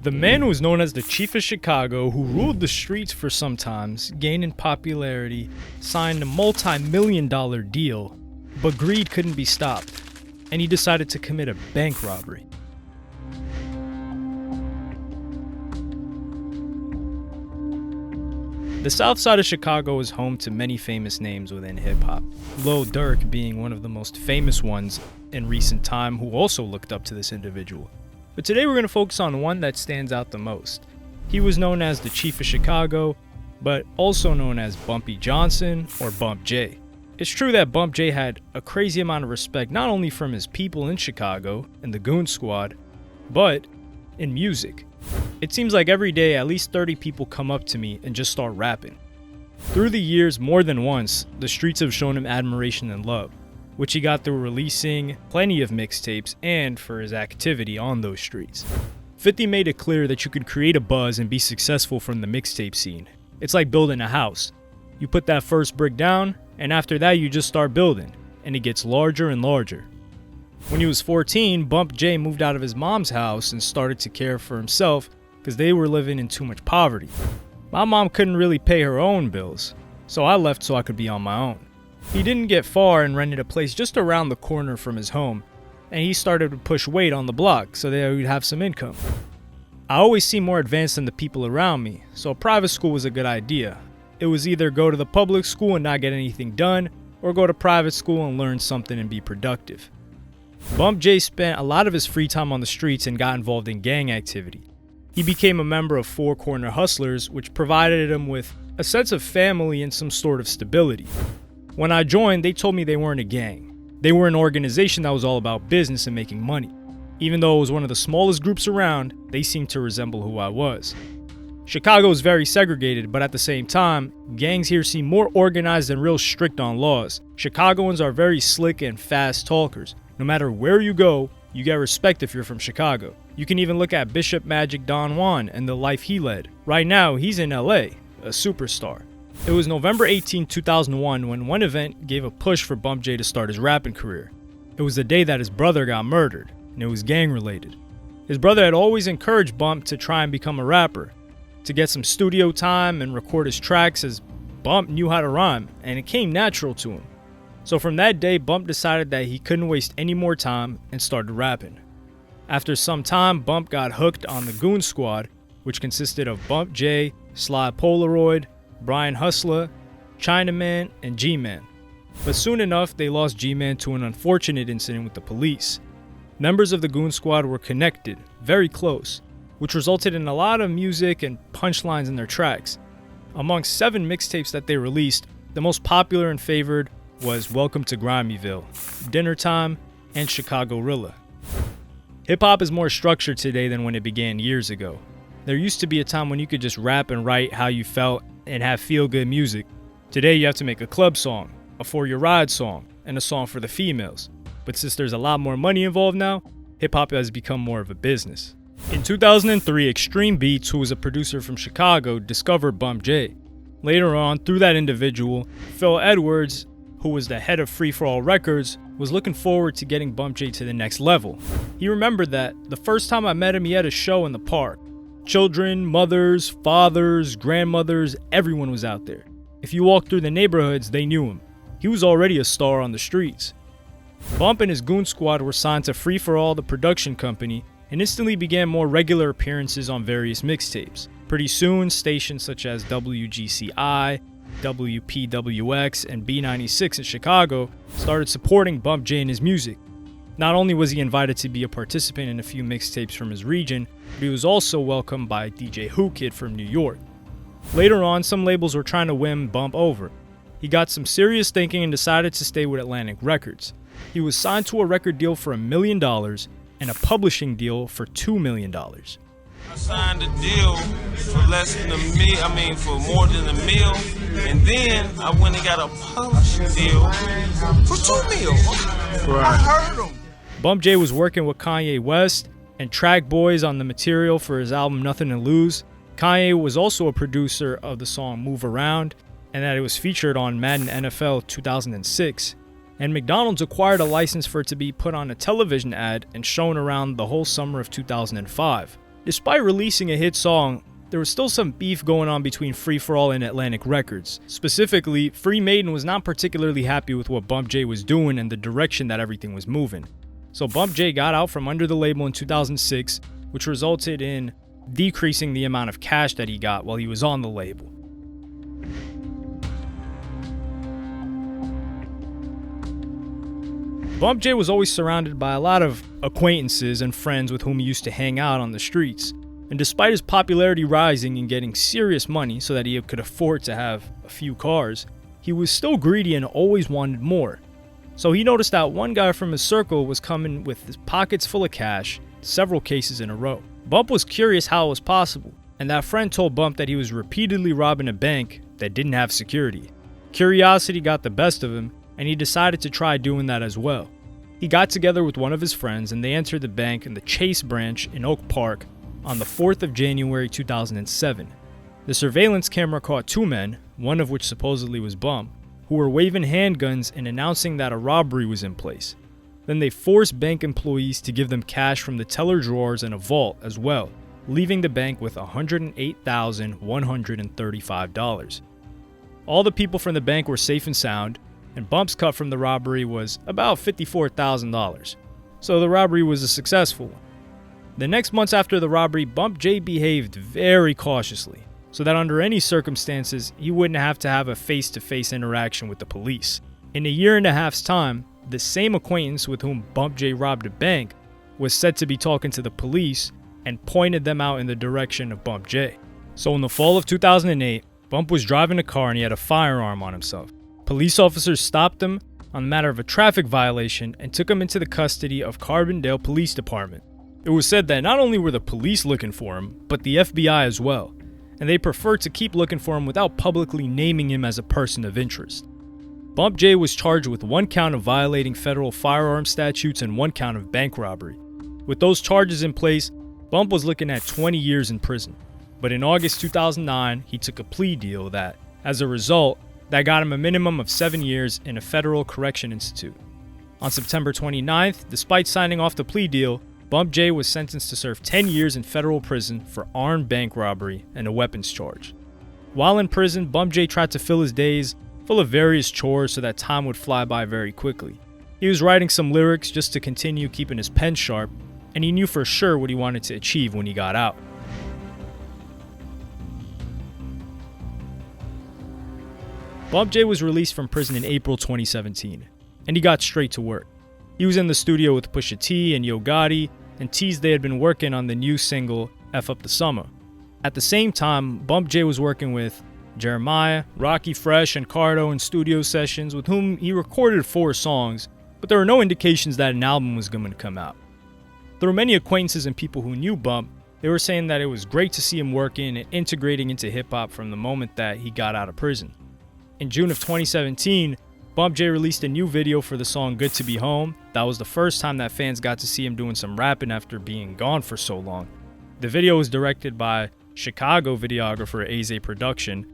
The man who was known as the Chief of Chicago, who ruled the streets for some times, gained in popularity, signed a multi-million-dollar deal, but greed couldn't be stopped, and he decided to commit a bank robbery. The South Side of Chicago is home to many famous names within hip-hop, Lil Durk being one of the most famous ones in recent time who also looked up to this individual. But today we're going to focus on one that stands out the most. He was known as the Chief of Chicago, but also known as Bumpy Johnson or Bump J. It's true that Bump J had a crazy amount of respect not only from his people in Chicago and the Goon Squad, but in music. It seems like every day at least 30 people come up to me and just start rapping. Through the years, more than once, the streets have shown him admiration and love, which he got through releasing plenty of mixtapes and for his activity on those streets. 50 made it clear that you could create a buzz and be successful from the mixtape scene. It's like building a house. You put that first brick down, and after that you just start building, and it gets larger and larger. When he was 14, Bump J moved out of his mom's house and started to care for himself because they were living in too much poverty. My mom couldn't really pay her own bills, so I left so I could be on my own. He didn't get far and rented a place just around the corner from his home, and he started to push weight on the block so that he would have some income. I always seemed more advanced than the people around me, so a private school was a good idea. It was either go to the public school and not get anything done, or go to private school and learn something and be productive. Bump J spent a lot of his free time on the streets and got involved in gang activity. He became a member of Four Corner Hustlers, which provided him with a sense of family and some sort of stability. When I joined, they told me they weren't a gang. They were an organization that was all about business and making money. Even though it was one of the smallest groups around, they seemed to resemble who I was. Chicago is very segregated, but at the same time, gangs here seem more organized and real strict on laws. Chicagoans are very slick and fast talkers. No matter where you go, you get respect if you're from Chicago. You can even look at Bishop Magic Don Juan and the life he led. Right now, he's in LA, a superstar. It was November 18, 2001 when one event gave a push for Bump J to start his rapping career. It was the day that his brother got murdered, and it was gang related. His brother had always encouraged Bump to try and become a rapper, to get some studio time and record his tracks as Bump knew how to rhyme, and it came natural to him. So from that day, Bump decided that he couldn't waste any more time and started rapping. After some time, Bump got hooked on the Goon Squad, which consisted of Bump J, Sly Polaroid, Brian Hustler, Chinaman, and G-Man. But soon enough, they lost G-Man to an unfortunate incident with the police. Members of the Goon Squad were connected, very close, which resulted in a lot of music and punchlines in their tracks. Amongst 7 mixtapes that they released, the most popular and favored was Welcome to Grimeyville, Dinner Time, and Chicago-Rilla. Hip-hop is more structured today than when it began years ago. There used to be a time when you could just rap and write how you felt and have feel-good music. Today you have to make a club song, a For Your Ride song, and a song for the females. But since there's a lot more money involved now, hip-hop has become more of a business. In 2003, Extreme Beats, who was a producer from Chicago, discovered Bump J. Later on, through that individual, Phil Edwards, who was the head of Free For All Records, was looking forward to getting Bump J to the next level. He remembered that the first time I met him, he had a show in the park. Children, mothers, fathers, grandmothers, everyone was out there. If you walked through the neighborhoods, they knew him. He was already a star on the streets. Bump and his Goon Squad were signed to Free For All, the production company, and instantly began more regular appearances on various mixtapes. Pretty soon, stations such as WGCI, WPWX, and B96 in Chicago started supporting Bump J and his music. Not only was he invited to be a participant in a few mixtapes from his region, but he was also welcomed by DJ Who Kid from New York. Later on, some labels were trying to win Bump over. He got some serious thinking and decided to stay with Atlantic Records. He was signed to a record deal for $1 million and a publishing deal for $2 million. I signed a deal for less than for more than $1 million, and then I went and got a publishing deal for $2 million. Right. I heard him. Bump J was working with Kanye West and Track Boys on the material for his album Nothing to Lose. Kanye was also a producer of the song Move Around, and that it was featured on Madden NFL 2006. And McDonald's acquired a license for it to be put on a television ad and shown around the whole summer of 2005. Despite releasing a hit song, there was still some beef going on between Free For All and Atlantic Records. Specifically, Free Maiden was not particularly happy with what Bump J was doing and the direction that everything was moving. So Bump J got out from under the label in 2006, which resulted in decreasing the amount of cash that he got while he was on the label. Bump J was always surrounded by a lot of acquaintances and friends with whom he used to hang out on the streets. And despite his popularity rising and getting serious money so that he could afford to have a few cars, he was still greedy and always wanted more. So he noticed that one guy from his circle was coming with his pockets full of cash, several cases in a row. Bump was curious how it was possible, and that friend told Bump that he was repeatedly robbing a bank that didn't have security. Curiosity got the best of him, and he decided to try doing that as well. He got together with one of his friends and they entered the bank in the Chase branch in Oak Park on the 4th of January 2007. The surveillance camera caught two men, one of which supposedly was Bump, who were waving handguns and announcing that a robbery was in place. Then they forced bank employees to give them cash from the teller drawers and a vault as well, leaving the bank with $108,135. All the people from the bank were safe and sound, and Bump's cut from the robbery was about $54,000. So the robbery was a successful one. The next months after the robbery, Bump J behaved very cautiously, so that under any circumstances, he wouldn't have to have a face-to-face interaction with the police. In a year and a half's time, the same acquaintance with whom Bump J robbed a bank was said to be talking to the police and pointed them out in the direction of Bump J. So in the fall of 2008, Bump was driving a car and he had a firearm on himself. Police officers stopped him on the matter of a traffic violation and took him into the custody of Carbondale Police Department. It was said that not only were the police looking for him, but the FBI as well, and they preferred to keep looking for him without publicly naming him as a person of interest. Bump J was charged with one count of violating federal firearm statutes and one count of bank robbery. With those charges in place, Bump was looking at 20 years in prison. But in August 2009, he took a plea deal that, as a result, that got him a minimum of 7 years in a federal correction institute. On September 29th, despite signing off the plea deal, Bump J was sentenced to serve 10 years in federal prison for armed bank robbery and a weapons charge. While in prison, Bump J tried to fill his days full of various chores so that time would fly by very quickly. He was writing some lyrics just to continue keeping his pen sharp, and he knew for sure what he wanted to achieve when he got out. Bump J was released from prison in April 2017, and he got straight to work. He was in the studio with Pusha T and Yo Gotti, and teased they had been working on the new single, F Up the Summer. At the same time, Bump J was working with Jeremiah, Rocky Fresh, and Cardo in studio sessions with whom he recorded 4 songs, but there were no indications that an album was going to come out. There were many acquaintances and people who knew Bump. They were saying that it was great to see him working and integrating into hip-hop from the moment that he got out of prison. In June of 2017, Bump J released a new video for the song Good to Be Home. That was the first time that fans got to see him doing some rapping after being gone for so long. The video was directed by Chicago videographer Aze Production,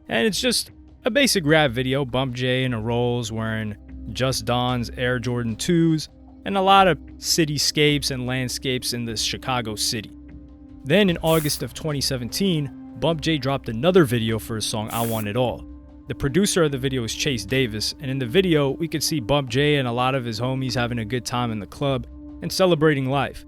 and it's just a basic rap video. Bump J in a Rolls wearing Just Don's Air Jordan 2s, and a lot of cityscapes and landscapes in the Chicago city. Then in August of 2017, Bump J dropped another video for his song I Want It All. The producer of the video is Chase Davis, and in the video, we could see Bump J and a lot of his homies having a good time in the club and celebrating life.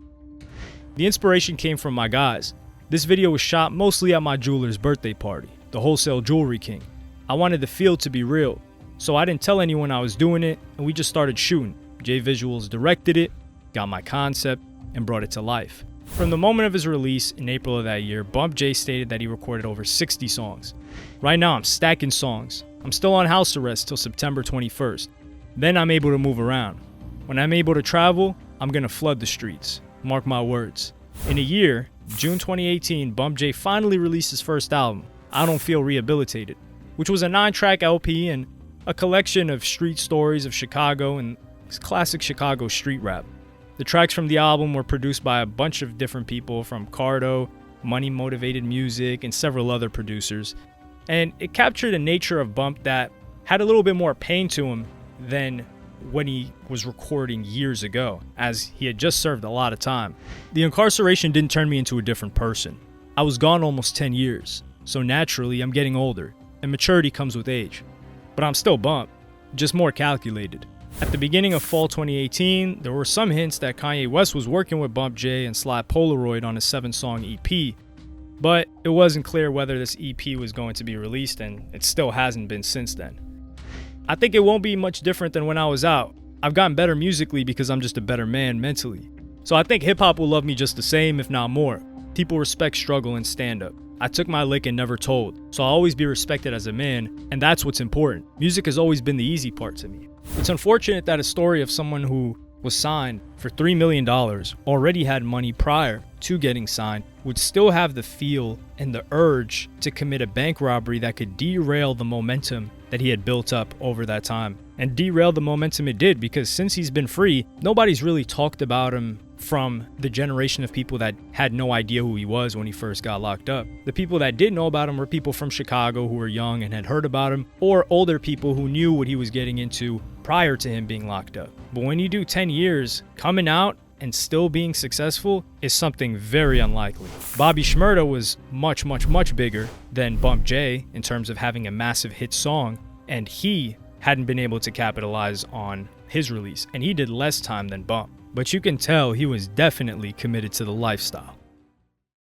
The inspiration came from my guys. This video was shot mostly at my jeweler's birthday party, the Wholesale Jewelry King. I wanted the feel to be real, so I didn't tell anyone I was doing it, and we just started shooting. J Visuals directed it, got my concept, and brought it to life. From the moment of his release in April of that year, Bump J stated that he recorded over 60 songs. Right now, I'm stacking songs. I'm still on house arrest till September 21st. Then I'm able to move around. When I'm able to travel, I'm gonna flood the streets. Mark my words. In a year, June 2018, Bump J finally released his first album, I Don't Feel Rehabilitated, which was a 9-track LP and a collection of street stories of Chicago and classic Chicago street rap. The tracks from the album were produced by a bunch of different people, from Cardo, Money Motivated Music, and several other producers. And it captured a nature of Bump that had a little bit more pain to him than when he was recording years ago, as he had just served a lot of time. The incarceration didn't turn me into a different person. I was gone almost 10 years, so naturally I'm getting older, and maturity comes with age. But I'm still Bump, just more calculated. At the beginning of fall 2018, there were some hints that Kanye West was working with Bump J and Sly Polaroid on a 7-song EP, but it wasn't clear whether this EP was going to be released, and it still hasn't been since then. I think it won't be much different than when I was out. I've gotten better musically because I'm just a better man mentally. So I think hip-hop will love me just the same, if not more. People respect struggle and stand-up. I took my lick and never told, so I'll always be respected as a man, and that's what's important. Music has always been the easy part to me. It's unfortunate that a story of someone who was signed for $3 million, already had money prior to getting signed, would still have the feel and the urge to commit a bank robbery that could derail the momentum that he had built up over that time. And derail the momentum it did, because since he's been free, nobody's really talked about him from the generation of people that had no idea who he was when he first got locked up. The people that did know about him were people from Chicago who were young and had heard about him, or older people who knew what he was getting into prior to him being locked up. But when you do 10 years, coming out and still being successful is something very unlikely. Bobby Shmurda was much bigger than Bump J in terms of having a massive hit song, and he hadn't been able to capitalize on his release, and he did less time than Bump. But you can tell he was definitely committed to the lifestyle.